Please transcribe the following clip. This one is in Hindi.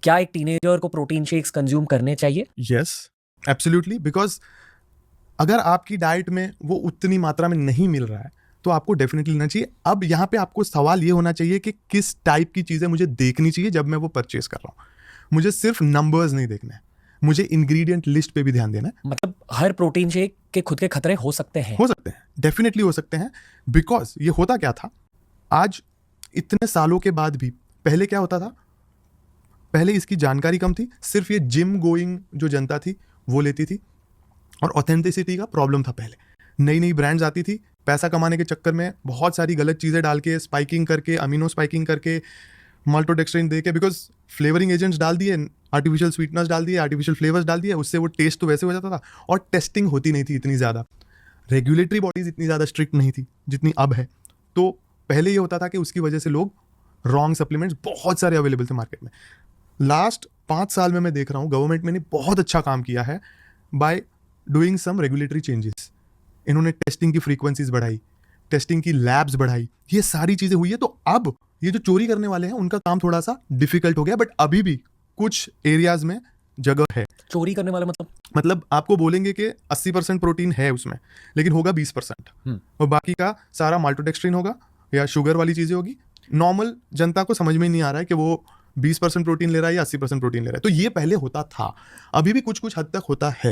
क्या एक टीनेजर को प्रोटीन शेक्स कंज्यूम करने चाहिए? यस, एब्सोल्युटली, बिकॉज अगर आपकी डाइट में वो उतनी मात्रा में नहीं मिल रहा है तो आपको डेफिनेटली लेना चाहिए। अब यहाँ पे आपको सवाल ये होना चाहिए कि किस टाइप की चीज़ें मुझे देखनी चाहिए जब मैं वो परचेस कर रहा हूँ। मुझे सिर्फ नंबर्स नहीं देखना है, मुझे इंग्रेडिएंट लिस्ट पे भी ध्यान देना है। मतलब हर प्रोटीन शेक के खुद के खतरे हो सकते हैं? हो सकते हैं, डेफिनेटली हो सकते हैं। बिकॉज ये होता क्या था, आज इतने सालों के बाद भी, पहले क्या होता था, पहले इसकी जानकारी कम थी, सिर्फ ये जिम गोइंग जो जनता थी वो लेती थी, और ऑथेंटिसिटी का प्रॉब्लम था। पहले नई नई ब्रांड्स आती थी, पैसा कमाने के चक्कर में बहुत सारी गलत चीज़ें डाल के, स्पाइकिंग करके, अमीनो स्पाइकिंग करके, माल्टोडेक्स्ट्रिन दे के, बिकॉज फ्लेवरिंग एजेंट्स डाल दिए, आर्टिफिशियल स्वीटनर्स डाल दिए, आर्टिफिशियल फ्लेवर्स डाल दिए, उससे वो टेस्ट तो वैसे हो जाता था, और टेस्टिंग होती नहीं थी इतनी ज़्यादा, रेगुलेटरी बॉडीज इतनी ज़्यादा स्ट्रिक्ट नहीं थी जितनी अब है। तो पहले ये होता था कि उसकी वजह से लोग रॉन्ग सप्लीमेंट्स बहुत सारे अवेलेबल थे मार्केट में। लास्ट 5 साल में मैं देख रहा हूँ गवर्नमेंट ने बहुत अच्छा काम किया है by doing some regulatory changes. इन्होंने टेस्टिंग की फ्रीक्वेंसीज बढ़ाई, टेस्टिंग की लैब्स बढ़ाई, ये सारी चीज़ें हुई है। तो अब ये जो चोरी करने वाले हैं उनका काम थोड़ा सा डिफिकल्ट हो गया, बट अभी भी कुछ एरियाज में जगह है। चोरी करने वाला मतलब आपको बोलेंगे कि 80% प्रोटीन है उसमें, लेकिन होगा 20%, और बाकी का सारा माल्टोडेक्स्ट्रिन होगा या शुगर वाली चीज़ें होगी। नॉर्मल जनता को समझ में नहीं आ रहा है कि वो 20% प्रोटीन ले रहा है या 80% प्रोटीन ले रहा है। तो ये पहले होता था, अभी भी कुछ कुछ हद तक होता है।